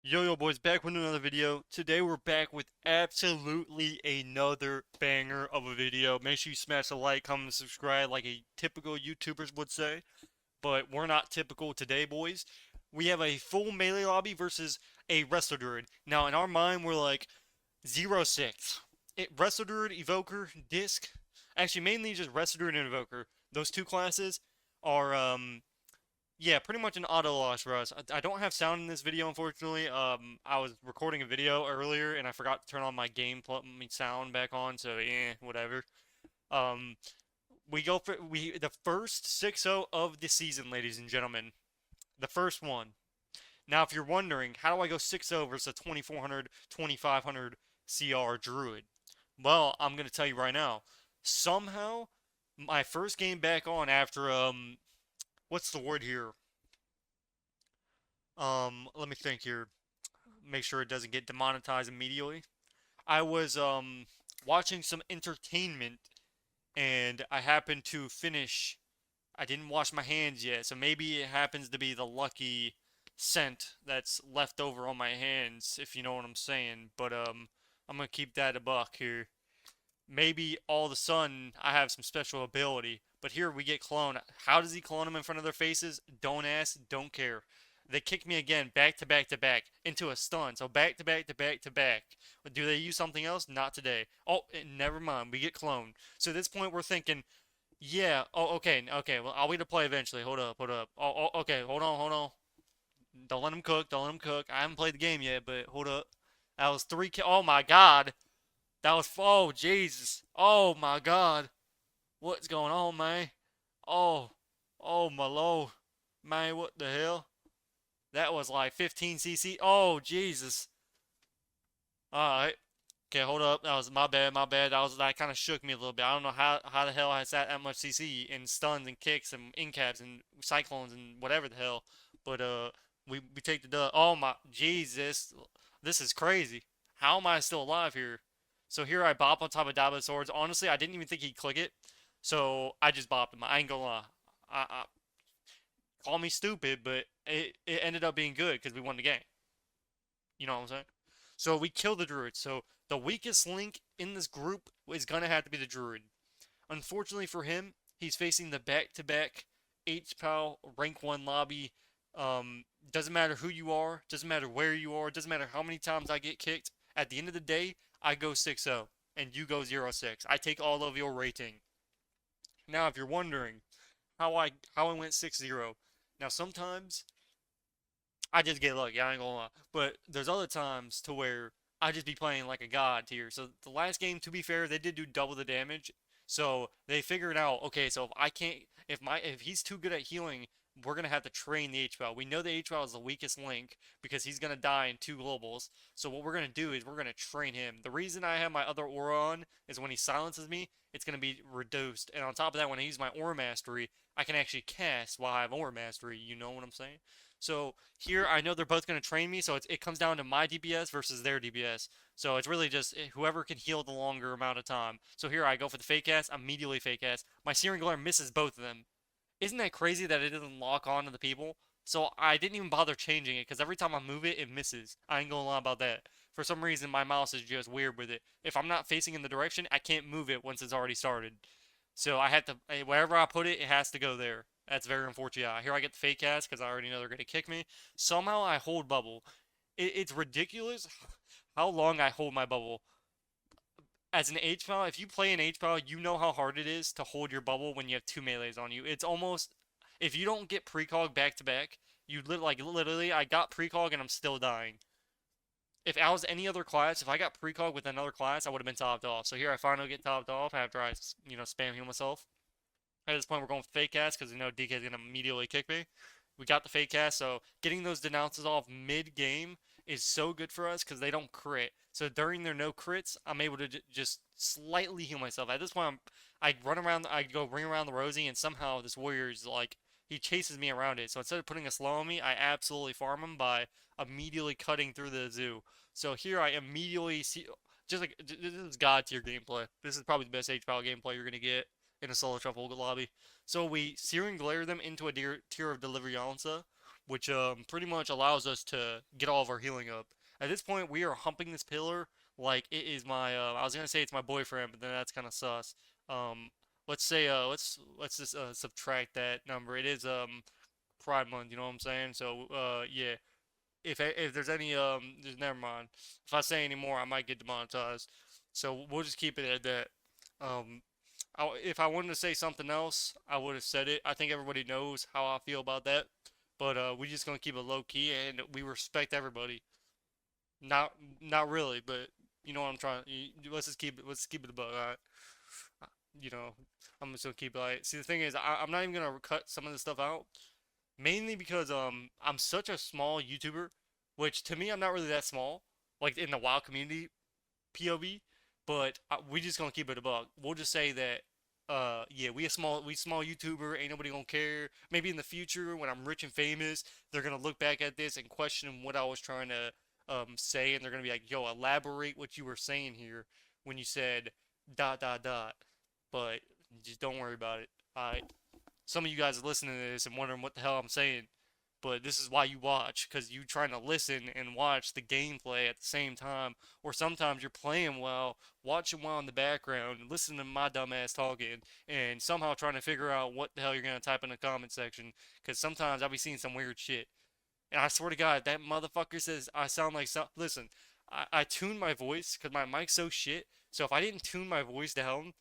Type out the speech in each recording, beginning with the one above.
Yo boys, back with another video. Today we're back with absolutely another banger of a video. Make sure you smash the like, comment, and subscribe like a typical YouTubers would say. But we're not typical today, boys. We have a full melee lobby versus a Resto Druid. Now in our mind we're like 0-6. Resto Druid, Evoker, Disc. Actually mainly just Resto Druid and Evoker. Those two classes are yeah, pretty much an auto loss for us. I don't have sound in this video, unfortunately. I was recording a video earlier and I forgot to turn on my sound back on, so whatever. Um, we go for the first 6-0 of the season, ladies and gentlemen. The first one. Now, if you're wondering, how do I go 6-0 versus a 2400, 2500 CR Druid? Well, I'm gonna tell you right now. Somehow, my first game back on after what's the word here? Let me think here. Make sure it doesn't get demonetized immediately. I was watching some entertainment and I happened to finish. I didn't wash my hands yet, so maybe it happens to be the lucky scent that's left over on my hands, if you know what I'm saying. But I'm gonna keep that a buck here. Maybe all of a sudden I have some special ability. But here we get cloned. How does he clone them in front of their faces? Don't ask, don't care. They kick me again, back to back to back, into a stun. So back to back to back to back. But do they use something else? Not today. Oh, never mind. We get cloned. So at this point, we're thinking, yeah. Oh, okay, okay. Well, I'll wait to play eventually. Hold up, hold up. Okay. Hold on, hold on. Don't let him cook. Don't let him cook. I haven't played the game yet, but hold up. That was three. Oh my God. That was. Oh Jesus. Oh my God. What's going on, man? Oh. Oh my lord. Man, what the hell? That was like 15 CC. Oh, Jesus. Alright. Okay, hold up. That was my bad, my bad. That kind of shook me a little bit. I don't know how the hell I sat that much CC in stuns and kicks and incaps and cyclones and whatever the hell. But we take the dub. Oh my Jesus. This is crazy. How am I still alive here? So here I bop on top of Dabo's swords. Honestly, I didn't even think he'd click it. So I just bopped him. I ain't gonna lie. I call me stupid, but it ended up being good because we won the game. You know what I'm saying? So we kill the Druid. So the weakest link in this group is gonna have to be the Druid. Unfortunately for him, he's facing the back-to-back HPAL rank 1 lobby. Doesn't matter who you are, doesn't matter where you are, doesn't matter how many times I get kicked. At the end of the day, I go 6-0 and you go 0-6. I take all of your rating. Now, if you're wondering how I went 6-0, now sometimes I just get lucky. I ain't gonna lie. But there's other times to where I just be playing like a god tier. So the last game, to be fair, they did do double the damage. So they figured out, okay, so if I can't, if he's too good at healing, we're gonna have to train the HPAL. We know the HPAL is the weakest link because he's gonna die in 2 globals. So what we're gonna do is we're gonna train him. The reason I have my other aura on is when he silences me, it's gonna be reduced. And on top of that, when I use my aura mastery, I can actually cast while I have aura mastery. You know what I'm saying? So here, I know they're both going to train me, so it comes down to my DPS versus their DPS. So it's really just whoever can heal the longer amount of time. So here I go for the fake cast, immediately fake cast. My Searing Glare misses both of them. Isn't that crazy that it doesn't lock on to the people? So I didn't even bother changing it, because every time I move it, it misses. I ain't gonna lie about that. For some reason, my mouse is just weird with it. If I'm not facing in the direction, I can't move it once it's already started. So I had to, wherever I put it, it has to go there. That's very unfortunate. Here I get the fake cast because I already know they're going to kick me. Somehow I hold bubble. It's ridiculous how long I hold my bubble. As an H PAL, if you play an H PAL, you know how hard it is to hold your bubble when you have 2 melees on you. It's almost, if you don't get precog back to back, literally, I got precog and I'm still dying. If I was any other class, if I got precog with another class, I would have been topped off. So here I finally get topped off after I, spam heal myself. At this point, we're going for fake cast because we know DK is going to immediately kick me. We got the fake cast, so getting those denounces off mid-game is so good for us because they don't crit. So during their no crits, I'm able to just slightly heal myself. At this point, I run around, I go ring around the Rosie, and somehow this warrior is like, he chases me around it. So instead of putting a slow on me, I absolutely farm him by immediately cutting through the zoo. So here I immediately see, just like, this is god tier gameplay. This is probably the best HPAL gameplay you're going to get in a solo shuffle lobby. So we Searing Glare them into a tier of Deliveranza. which pretty much allows us to get all of our healing up. At this point, we are humping this pillar like it is my. I was gonna say it's my boyfriend, but then that's kind of sus. Um, let's say let's just subtract that number. It is Pride Month. You know what I'm saying? So yeah. If there's any just never mind. If I say any more, I might get demonetized. So we'll just keep it at that. Um, if I wanted to say something else, I would have said it. I think everybody knows how I feel about that. But we just gonna keep it low key and we respect everybody. Not not really, but you know what I'm trying. Let's keep it above. All right? You know, I'm just gonna keep it like. See, the thing is, I'm not even gonna cut some of the stuff out, mainly because I'm such a small YouTuber, which to me I'm not really that small, like in the WoW community POV, but we just gonna keep it a buck. We'll just say that yeah, we small YouTuber, ain't nobody gonna care. Maybe in the future when I'm rich and famous, they're gonna look back at this and question what I was trying to say, and they're gonna be like, yo, elaborate what you were saying here when you said dot dot dot. But just don't worry about it. Alright. Some of you guys are listening to this and wondering what the hell I'm saying, but this is why you watch, because you trying to listen and watch the gameplay at the same time, or sometimes you're playing well, watching well in the background, and listening to my dumb ass talking, and somehow trying to figure out what the hell you're gonna type in the comment section, because sometimes I'll be seeing some weird shit. And I swear to God, that motherfucker says I sound like some. Listen, I tuned my voice because my mic's so shit. So if I didn't tune my voice down,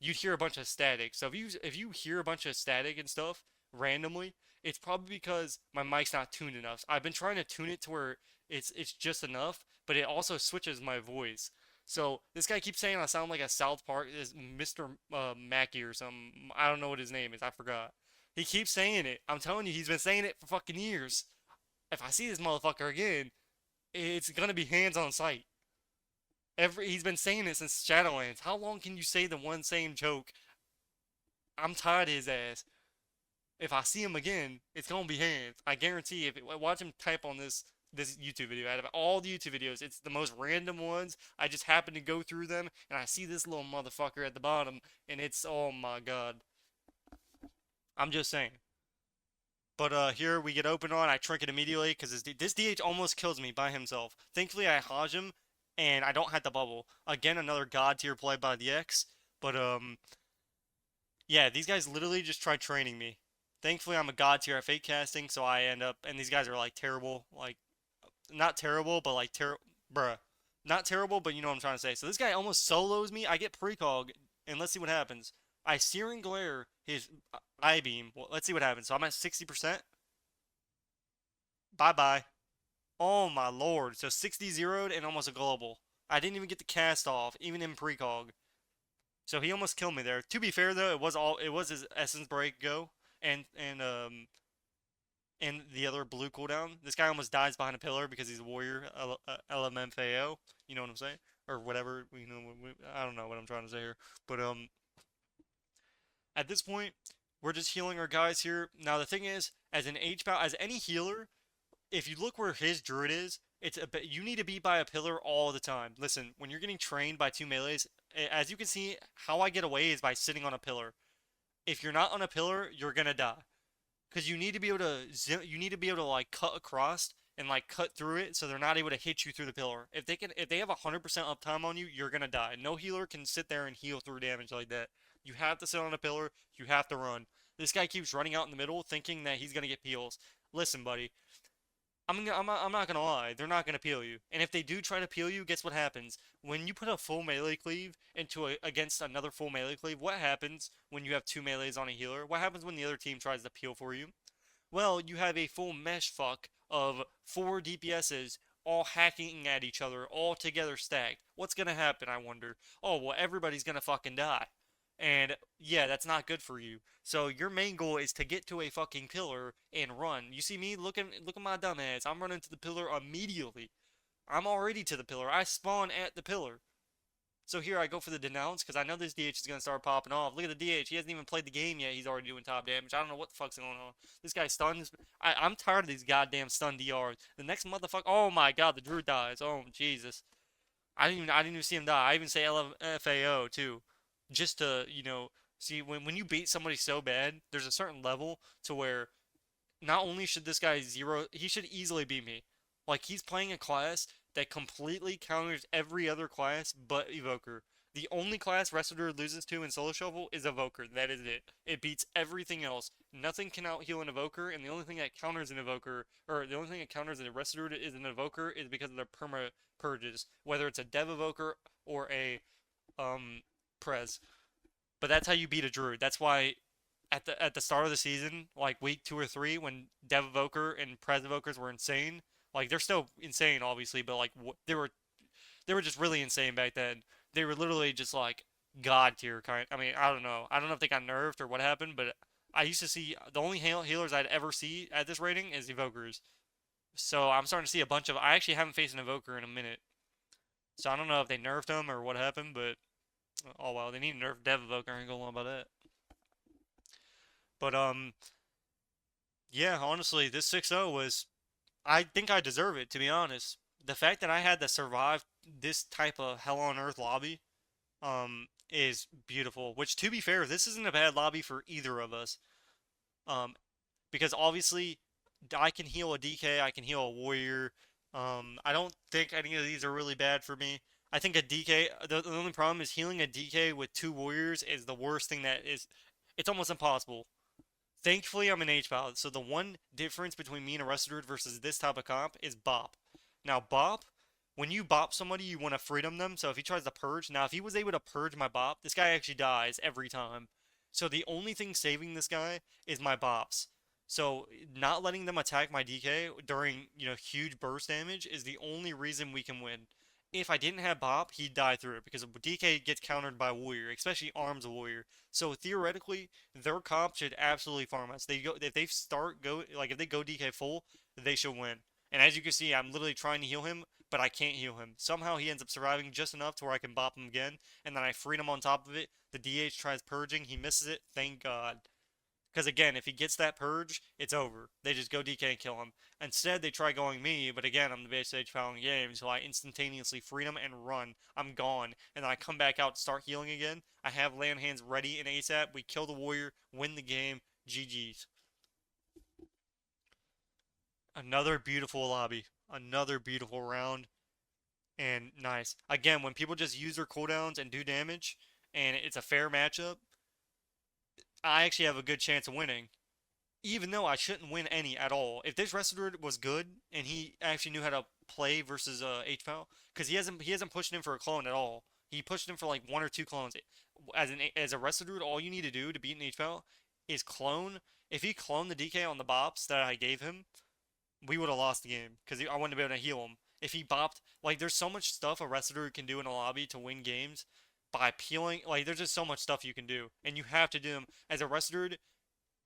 you'd hear a bunch of static. So if you hear a bunch of static and stuff randomly, it's probably because my mic's not tuned enough. I've been trying to tune it to where it's just enough, but it also switches my voice. So this guy keeps saying I sound like a South Park is Mr. Mackey or something. I don't know what his name is. I forgot. He keeps saying it. I'm telling you, he's been saying it for fucking years. If I see this motherfucker again, it's gonna be hands on sight. He's been saying it since Shadowlands. How long can you say the one same joke? I'm tired of his ass. If I see him again, it's gonna be hands. I guarantee. If watch him type on this YouTube video. Out of all the YouTube videos, it's the most random ones. I just happen to go through them, and I see this little motherfucker at the bottom, and it's oh my god. I'm just saying. But here we get open on. I trinket immediately because this DH almost kills me by himself. Thankfully, I Hodge him, and I don't have the bubble. Again, another god tier play by the X. But yeah, these guys literally just tried training me. Thankfully, I'm a god tier at fake casting, so I end up, and these guys are like terrible, like not terrible, but like bruh, not terrible, but you know what I'm trying to say. So this guy almost solos me. I get precog, and let's see what happens. I Searing Glare his eye beam. Well, let's see what happens. So I'm at 60%. Bye bye. Oh my lord. So 60 zeroed and almost a global. I didn't even get the cast off, even in precog. So he almost killed me there. To be fair though, it was his essence break go and the other blue cooldown. This guy almost dies behind a pillar because he's a warrior LMFAO. You know what I'm saying? Or whatever. You know, I don't know what I'm trying to say here. But at this point, we're just healing our guys here. Now the thing is, as an as any healer, if you look where his druid is, you need to be by a pillar all the time. Listen, when you're getting trained by two melees, as you can see, how I get away is by sitting on a pillar. If you're not on a pillar, you're gonna die. Because you need to be able to like cut across and like cut through it so they're not able to hit you through the pillar. If they have 100% uptime on you, you're gonna die. No healer can sit there and heal through damage like that. You have to sit on a pillar, you have to run. This guy keeps running out in the middle thinking that he's gonna get peels. Listen, buddy, I'm not gonna lie, they're not gonna peel you. And if they do try to peel you, guess what happens? When you put a full melee cleave against another full melee cleave, what happens when you have two melees on a healer? What happens when the other team tries to peel for you? Well, you have a full mesh fuck of four DPSs all hacking at each other, all together stacked. What's gonna happen, I wonder? Oh, well, everybody's gonna fucking die. And yeah, that's not good for you. So your main goal is to get to a fucking pillar and run. You see me? Look at my dumb ass. I'm running to the pillar immediately. I'm already to the pillar. I spawn at the pillar. So here I go for the denounce because I know this DH is gonna start popping off. Look at the DH. He hasn't even played the game yet. He's already doing top damage. I don't know what the fuck's going on. This guy stuns. I'm tired of these goddamn stun DRs. The next motherfucker. Oh my god, the Druid dies. Oh Jesus. I didn't even see him die. I even say LFAO too, just to see when you beat somebody so bad, there's a certain level to where not only should this guy zero, he should easily beat me. Like, he's playing a class that completely counters every other class but Evoker. The only class Resto loses to in Solo Shuffle is Evoker. That is it. It beats everything else. Nothing can out heal an Evoker, and the only thing that counters an Evoker, or the only thing that counters a Resto is an Evoker, is because of their perma purges. Whether it's a Dev Evoker or a Prez. But that's how you beat a Druid. That's why at the start of the season, like week 2 or 3, when Dev Evoker and Prez Evokers were insane. Like they're still insane, obviously, but like they were just really insane back then. They were literally just like god tier kind. I mean, I don't know. I don't know if they got nerfed or what happened, but I used to see the only healers I'd ever see at this rating is Evokers. So I'm starting to see a bunch of. I actually haven't faced an Evoker in a minute, so I don't know if they nerfed them or what happened, but oh well, they need to nerf Dev Evoker. I ain't gonna lie about that. But yeah, honestly, this 6-0 was. I think I deserve it, to be honest. The fact that I had to survive this type of hell on earth lobby, is beautiful. Which, to be fair, this isn't a bad lobby for either of us. Um, because obviously, I can heal a DK, I can heal a warrior. I don't think any of these are really bad for me. I think a DK. The only problem is healing a DK with 2 warriors is the worst thing that is. It's almost impossible. Thankfully, I'm an H-Pilot, so the one difference between me and a Resto Druid versus this type of comp is Bop. Now, Bop, when you Bop somebody, you want to freedom them, so if he tries to purge, now if he was able to purge my Bop, this guy actually dies every time. So the only thing saving this guy is my Bops. So not letting them attack my DK during, huge burst damage is the only reason we can win. If I didn't have Bop, he'd die through it because DK gets countered by Warrior, especially Arms Warrior. So theoretically, their comp should absolutely farm us. They go if they start go like if they go DK full, they should win. And as you can see, I'm literally trying to heal him, but I can't heal him. Somehow he ends up surviving just enough to where I can bop him again, and then I freed him on top of it. The DH tries purging, he misses it. Thank God. Because again, if he gets that purge, it's over. They just go DK and kill him. Instead, they try going me, but again, I'm the base stage power in the game, so I instantaneously free him and run. I'm gone. And then I come back out to start healing again. I have land hands ready in ASAP. We kill the warrior, win the game. GG's. Another beautiful lobby. Another beautiful round. And nice. Again, when people just use their cooldowns and do damage, and it's a fair matchup, I actually have a good chance of winning. Even though I shouldn't win any at all. If this wrestler was good and he actually knew how to play versus HPAL, because he hasn't pushed him for a clone at all. He pushed him for like 1 or 2 clones. As a wrestler, all you need to do to beat an HPAL is clone. If he cloned the DK on the bops that I gave him, we would have lost the game because I wouldn't be able to heal him. If he bopped, like there's so much stuff a wrestler can do in a lobby to win games by peeling. Like there's just so much stuff you can do, and you have to do them as a wrestler.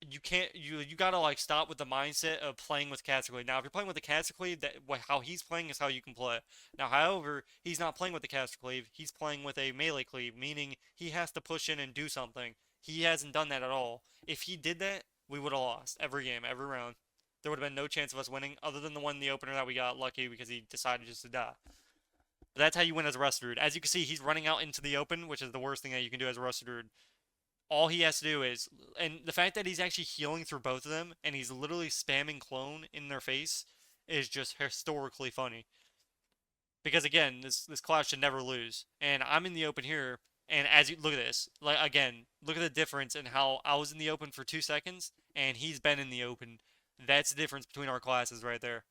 You can't you gotta like stop with the mindset of playing with Casterclave. Now, if you're playing with the Casterclave, that how he's playing is how you can play. Now, however, he's not playing with the Casterclave. He's playing with a melee cleave, meaning he has to push in and do something. He hasn't done that at all. If he did that, we would have lost every game, every round. There would have been no chance of us winning, other than the one in the opener that we got lucky because he decided just to die. But that's how you win as a Rusted Druid. As you can see, he's running out into the open, which is the worst thing that you can do as a Rusted Druid. All he has to do is, and the fact that he's actually healing through both of them, and he's literally spamming clone in their face, is just historically funny. Because again, this class should never lose, and I'm in the open here, and as you look at this, like again, look at the difference in how I was in the open for 2 seconds, and he's been in the open. That's the difference between our classes right there.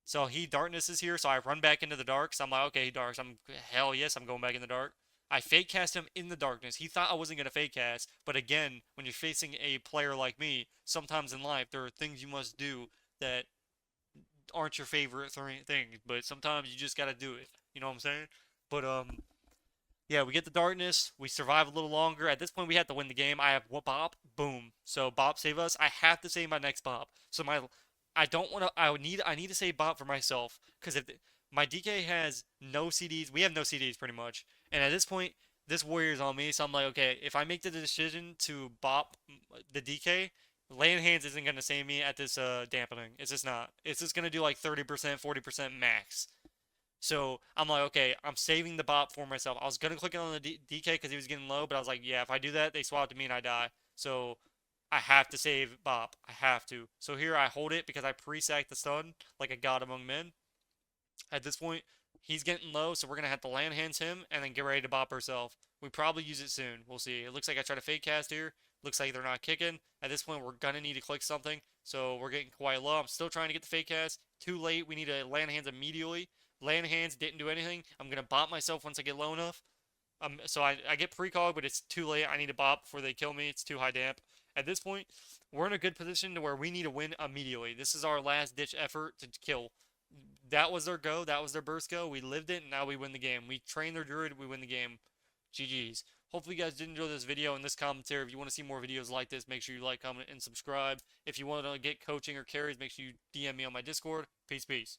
So he darkness is here, so I run back into the dark. So I'm like, okay, he darks. I'm hell yes, I'm going back in the dark. I fake cast him in the darkness. He thought I wasn't gonna fake cast, but again, when you're facing a player like me, sometimes in life there are things you must do that aren't your favorite things, but sometimes you just gotta do it. You know what I'm saying? But yeah, we get the darkness. We survive a little longer. At this point, we have to win the game. I have what Bop, boom. So Bop save us. I have to save my next Bop. So I don't want to. I need to save Bop for myself because if my DK has no CDs, we have no CDs pretty much. And at this point, this warrior's on me. So I'm like, okay, if I make the decision to Bop the DK, land hands isn't gonna save me at this dampening. It's just not. It's just gonna do like 30%, 40% max. So I'm like, okay, I'm saving the bot for myself. I was gonna click it on the DK because he was getting low, but I was like, yeah, if I do that, they swap to me and I die. So I have to save Bop. I have to. So here I hold it because I pre-sacked the stun like a god among men. At this point, he's getting low, so we're going to have to land hands him and then get ready to bop ourselves. We probably use it soon. We'll see. It looks like I try to fake cast here. Looks like they're not kicking. At this point, we're going to need to click something, so we're getting quite low. I'm still trying to get the fake cast. Too late. We need to land hands immediately. Land hands didn't do anything. I'm going to bop myself once I get low enough. So I get precog, but it's too late. I need to bop before they kill me. It's too high damp. At this point, we're in a good position to where we need to win immediately. This is our last ditch effort to kill. That was their go. That was their burst go. We lived it, and now we win the game. We train their druid. We win the game. GG's. Hopefully you guys did enjoy this video and this commentary. If you want to see more videos like this, make sure you like, comment, and subscribe. If you want to get coaching or carries, make sure you DM me on my Discord. Peace, peace.